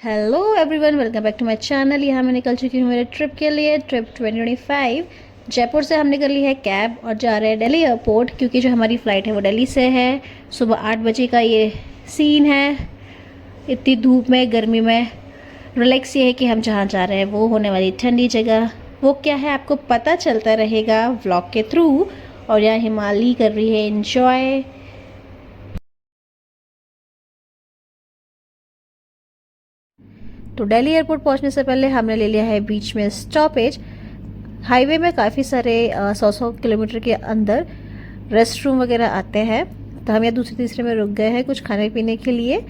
Hello everyone, welcome back to my channel. यहाँ मैं निकल चुकी हूँ मेरे ट्रिप के लिए। ट्रिप 2025 जयपुर से हम निकली है कैब और जा रहे हैं दिल्ली एयरपोर्ट, क्योंकि जो हमारी फ़्लाइट है वो दिल्ली से है। सुबह 8 बजे का ये सीन है। इतनी धूप में, गर्मी में रिलैक्स ये है कि हम जहाँ जा रहे हैं वो होने वाली ठंडी जगह। वो क्या है आपको पता चलता रहेगा व्लॉग के थ्रू। और यहाँ हिमाली कर रही है इन्जॉय। तो दिल्ली एयरपोर्ट पहुंचने से पहले हमने ले लिया है बीच में स्टॉपेज। हाईवे में काफ़ी सारे 100 किलोमीटर के अंदर रेस्ट रूम वगैरह आते हैं, तो हम यहाँ दूसरे तीसरे में रुक गए हैं कुछ खाने पीने के लिए,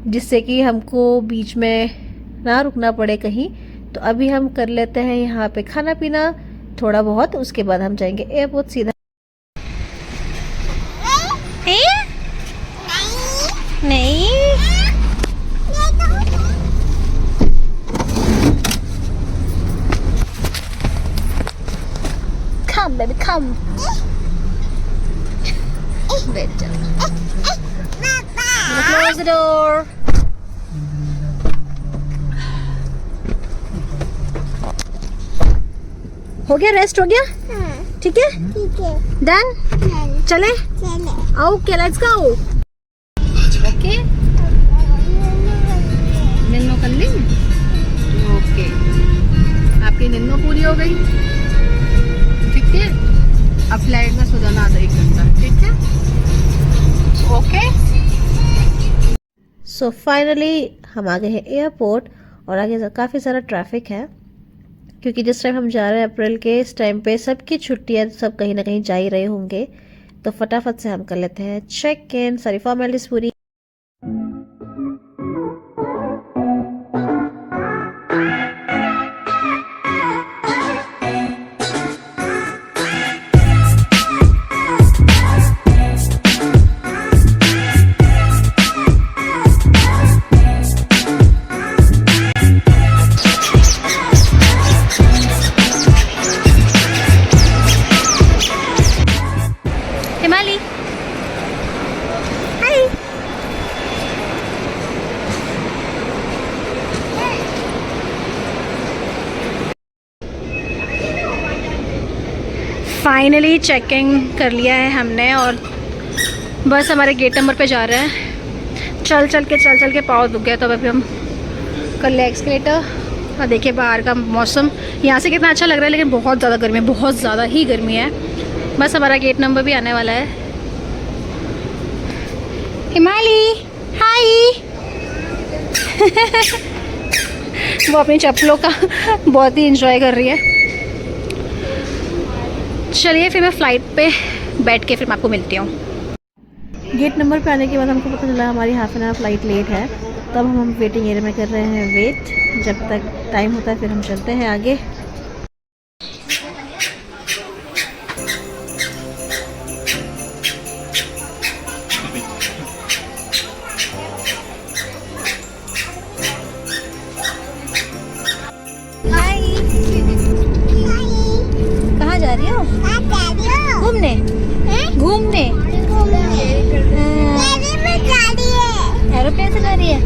जिससे कि हमको बीच में ना रुकना पड़े कहीं। तो अभी हम कर लेते हैं यहाँ पे खाना पीना थोड़ा बहुत, उसके बाद हम जाएंगे एयरपोर्ट सीधा। नहीं Come, baby, come. Better. Close the door. हो गया, रेस्ट हो गया। ठीक है, डन। चले, ओके, लेट्स गो। ओके, निन्नो कर ली। ओके, आपकी निन्नो पूरी हो गई। ठीक है, अब फ्लाइट में सो जाना आधा 1 घंटा। ठीक है, ओके। सो फाइनली हम आ गए हैं एयरपोर्ट और आगे काफ़ी सारा ट्रैफिक है, क्योंकि जिस टाइम हम जा रहे हैं अप्रैल के, इस टाइम पे सबकी छुट्टियां, सब कहीं ना कहीं जा ही रहे होंगे। तो फटाफट से हम कर लेते हैं चेक इन, सारी फॉर्मेलिटीज पूरी। हिमाली, हाय। फाइनली चेकिंग कर लिया है हमने और बस हमारे गेट नंबर पे जा रहे हैं। चल चल के पाँव दुख गया, तो अभी हम कर लिया एक्सकेलेटर। और देखिए बाहर का मौसम यहाँ से कितना अच्छा लग रहा है, लेकिन बहुत ज़्यादा गर्मी है, बहुत ज़्यादा ही गर्मी है। बस हमारा गेट नंबर भी आने वाला है। हिमाली, हाय। वो अपनी चप्पलों का बहुत ही इंजॉय कर रही है। चलिए फिर मैं फ़्लाइट पे बैठ के फिर मैं आपको मिलती हूँ। गेट नंबर पे आने के बाद हमको पता चला हमारी half an hour flight late है। तब हम वेटिंग एरिया में कर रहे हैं वेट। जब तक टाइम होता है फिर हम चलते हैं आगे। कहाँ जा रही हो? घूमने। घूमने एरोप्लेन से जा रही है।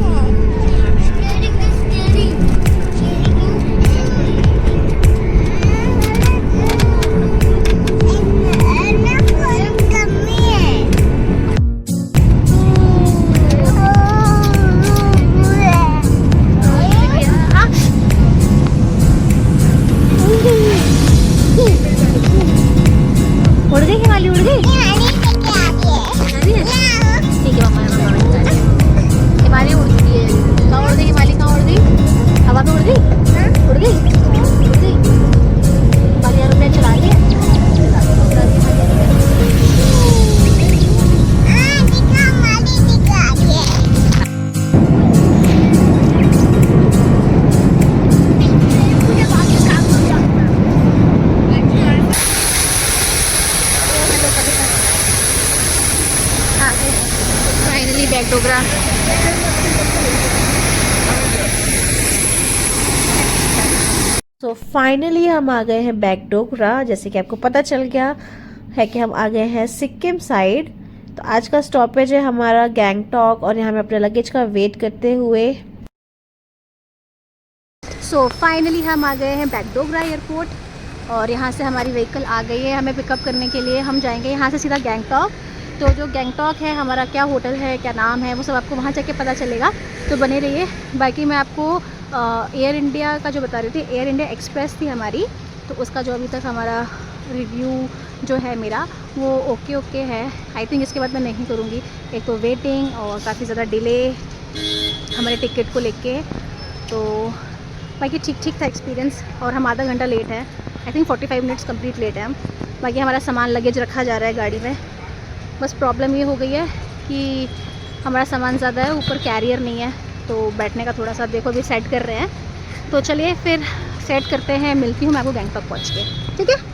उड़ गई हिमाली, उड़ गई। ठीक है मम्मा, हिमाली उड़ गई है। कहाँ उड़ गई हिमाली, कहाँ उड़ गई? हवा में उड़ गई, उड़ गई, उड़ गई। हिमाली एरोप्लेन चला रही है। Finally bag Dogra. तो फाइनली हम आ गए हैं बैकडोगरा। जैसे कि आपको पता चल गया है कि हम आ गए हैं सिक्किम साइड। तो आज का स्टॉपेज है हमारा गैंगटॉक, और यहाँ में अपने लगेज का वेट करते हुए सो फाइनली हम आ गए हैं बैकडोगरा एयरपोर्ट और यहाँ से हमारी व्हीकल आ गई है हमें पिकअप करने के लिए। हम जाएंगे यहाँ से सीधा गैंगटॉक। तो जो गैंगटॉक है हमारा क्या होटल है, क्या नाम है, वो सब आपको वहाँ जाके पता चलेगा, तो बने रहिए। बाकी मैं आपको एयर इंडिया का जो बता रही थी, एयर इंडिया एक्सप्रेस थी हमारी, तो उसका जो अभी तक हमारा रिव्यू जो है मेरा वो ओके है। आई थिंक इसके बाद मैं नहीं करूँगी। एक तो वेटिंग और काफ़ी ज़्यादा डिले हमारे टिकट को लेके, तो बाकी ठीक था एक्सपीरियंस। और हम आधा घंटा लेट है, I think 45 minutes complete let है हम। बाकी हमारा सामान लगेज रखा जा रहा है गाड़ी में। बस प्रॉब्लम ये हो गई है कि हमारा सामान ज़्यादा है, ऊपर कैरियर नहीं है, तो बैठने का थोड़ा सा देखो अभी सेट कर रहे हैं। तो चलिए फिर सेट करते हैं, मिलती हूँ मैं आपको गैंगटॉक पहुँच के, ठीक है।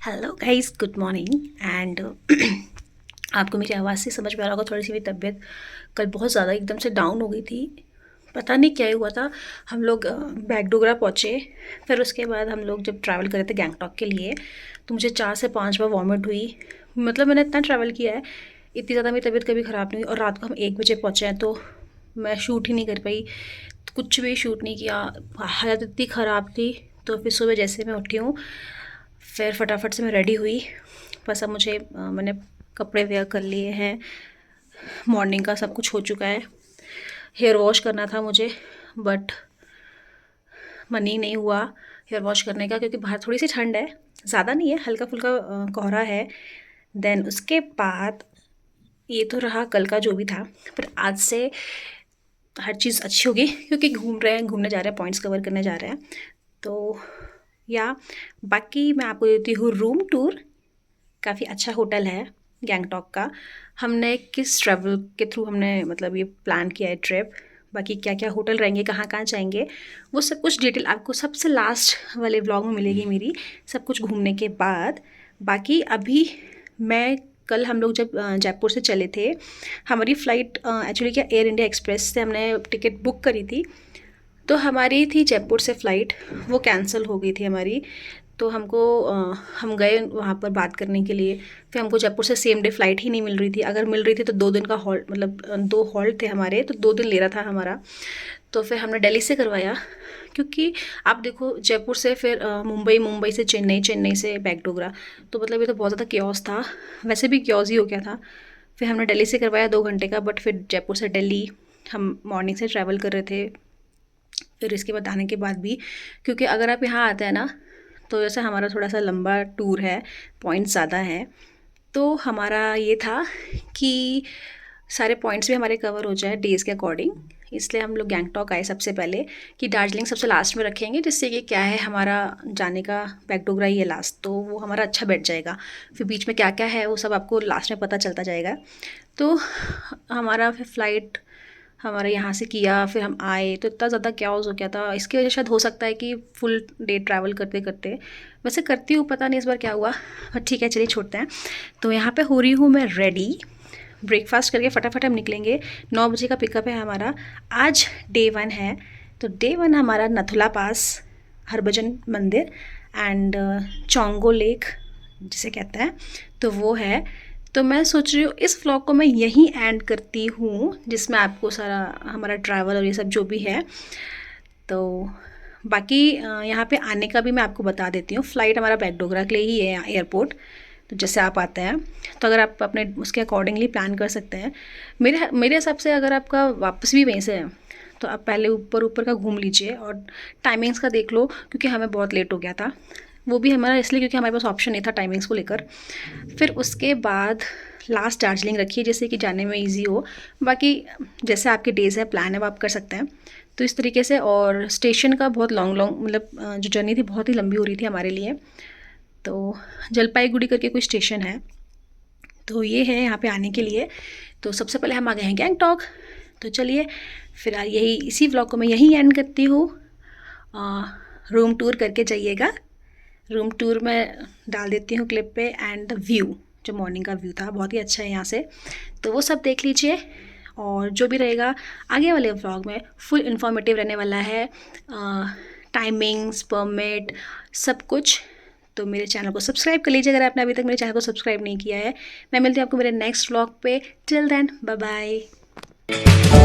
Hello guys, good morning. And आपको मेरी आवाज़ से समझ में आ रहा होगा, थोड़ी सी मेरी तबीयत कल बहुत ज़्यादा एकदम से डाउन हो गई थी। पता नहीं क्या हुआ था। हम लोग बैकडोगरा पहुँचे, फिर उसके बाद हम लोग जब ट्रैवल कर रहे थे गैंगटॉक के लिए, तो मुझे 4 से 5 बार वॉमिट हुई। मतलब मैंने इतना ट्रैवल किया है, इतनी ज़्यादा मेरी तबीयत कभी ख़राब नहीं हुई। और रात को हम 1 बजे पहुँचे हैं, तो मैं शूट ही नहीं कर पाई, कुछ भी शूट नहीं किया, हालत इतनी ख़राब थी। तो फिर सुबह जैसे मैं उठी हूँ, फिर फटाफट से मैं रेडी हुई। बस अब मुझे मैंने कपड़े वेयर कर लिए हैं, मॉर्निंग का सब कुछ हो चुका है। हेयर वॉश करना था मुझे, बट मन ही नहीं हुआ हेयर वॉश करने का, क्योंकि बाहर थोड़ी सी ठंड है, ज़्यादा नहीं है, हल्का फुल्का कोहरा है। देन उसके बाद ये तो रहा कल का जो भी था, पर आज से हर चीज़ अच्छी होगी, क्योंकि घूमने जा रहे हैं, पॉइंट्स कवर करने जा रहे हैं। तो या बाकी मैं आपको देती हूँ रूम टूर। काफ़ी अच्छा होटल है गैंगटॉक का। हमने किस ट्रैवल के थ्रू हमने मतलब ये प्लान किया है ट्रिप, बाकी क्या क्या होटल रहेंगे, कहाँ कहाँ जाएंगे, वो सब कुछ डिटेल आपको सबसे लास्ट वाले व्लॉग में मिलेगी मेरी, सब कुछ घूमने के बाद। बाकी अभी मैं कल हम लोग जब जयपुर से चले थे, हमारी फ़्लाइट एक्चुअली क्या एयर इंडिया एक्सप्रेस से हमने टिकट बुक करी थी, तो हमारी थी जयपुर से फ़्लाइट, वो कैंसिल हो गई थी हमारी। तो हमको हम गए वहाँ पर बात करने के लिए, फिर हमको जयपुर से सेम डे फ़्लाइट ही नहीं मिल रही थी। अगर मिल रही थी तो 2 दिन का हॉल्ट, मतलब 2 हॉल्ट थे हमारे, तो 2 दिन ले रहा था हमारा। तो फिर हमने दिल्ली से करवाया, क्योंकि आप देखो जयपुर से फिर मुंबई से चेन्नई, चेन्नई से बैकडोगरा, तो मतलब ये तो बहुत ज़्यादा क्योस था, वैसे भी क्योस ही हो गया था। फिर हमने दिल्ली से करवाया 2 घंटे का, बट फिर जयपुर से दिल्ली हम मॉर्निंग से ट्रैवल कर रहे थे। फिर इसके बाद आने के बाद भी, क्योंकि अगर आप यहाँ आते हैं ना, तो जैसे हमारा थोड़ा सा लंबा टूर है, पॉइंट्स ज़्यादा हैं, तो हमारा ये था कि सारे पॉइंट्स भी हमारे कवर हो जाए डेज़ के अकॉर्डिंग। इसलिए हम लोग गैंगटॉक आए सबसे पहले, कि दार्जिलिंग सबसे लास्ट में रखेंगे, जिससे कि क्या है हमारा जाने का बैकडोगरा ही है लास्ट, तो वो हमारा अच्छा बैठ जाएगा। फिर बीच में क्या क्या है वो सब आपको लास्ट में पता चलता जाएगा। तो हमारा फिर फ़्लाइट हमारे यहाँ से किया, फिर हम आए तो इतना ज़्यादा क्याओस हो गया था। इसकी वजह शायद हो सकता है कि फुल डे ट्रैवल करते करते, वैसे करती हूँ, पता नहीं इस बार क्या हुआ, बट ठीक है चलिए छोड़ते हैं। तो यहाँ पे हो रही हूँ मैं रेडी, ब्रेकफास्ट करके फटाफट हम निकलेंगे। 9 बजे का पिकअप है हमारा। आज डे 1 है, तो डे 1 हमारा नथुला पास, हरभजन मंदिर एंड चोंगो लेक जिसे कहते हैं, तो वो है। तो मैं सोच रही हूँ इस व्लॉग को मैं यहीं एंड करती हूँ, जिसमें आपको सारा हमारा ट्रैवल और ये सब जो भी है। तो बाकी यहाँ पे आने का भी मैं आपको बता देती हूँ। फ़्लाइट हमारा बैकडोगरा के लिए ही है एयरपोर्ट, तो जैसे आप आते हैं, तो अगर आप अपने उसके अकॉर्डिंगली प्लान कर सकते हैं। मेरे हिसाब से अगर आपका वापस भी वहीं से है, तो आप पहले ऊपर का घूम लीजिए और टाइमिंग्स का देख लो, क्योंकि हमें बहुत लेट हो गया था। वो भी हमारा इसलिए क्योंकि हमारे पास ऑप्शन नहीं था टाइमिंग्स को लेकर। फिर उसके बाद लास्ट दार्जिलिंग रखिए, जैसे कि जाने में इजी हो। बाकी जैसे आपके डेज़ है, प्लान है, वो आप कर सकते हैं। तो इस तरीके से, और स्टेशन का बहुत लॉन्ग मतलब जो जर्नी थी बहुत ही लंबी हो रही थी हमारे लिए। तो जलपाईगुड़ी करके कोई स्टेशन है, तो ये है यहाँ पे आने के लिए। तो सबसे पहले हम आ गए हैं गैंगटॉक। तो चलिए फिर यही इसी व्लॉग को मैं यहीं एंड करती हूँ। रूम टूर करके जाइएगा। रूम टूर में डाल देती हूँ क्लिप पे, एंड द व्यू, जो मॉर्निंग का व्यू था बहुत ही अच्छा है यहाँ से, तो वो सब देख लीजिए। और जो भी रहेगा आगे वाले व्लॉग में फुल इन्फॉर्मेटिव रहने वाला है। टाइमिंग्स, परमिट, सब कुछ। तो मेरे चैनल को सब्सक्राइब कर लीजिए अगर आपने अभी तक मेरे चैनल को सब्सक्राइब नहीं किया है। मैं मिलती हूँ आपको मेरे नेक्स्ट व्लॉग पे। Till then bye bye.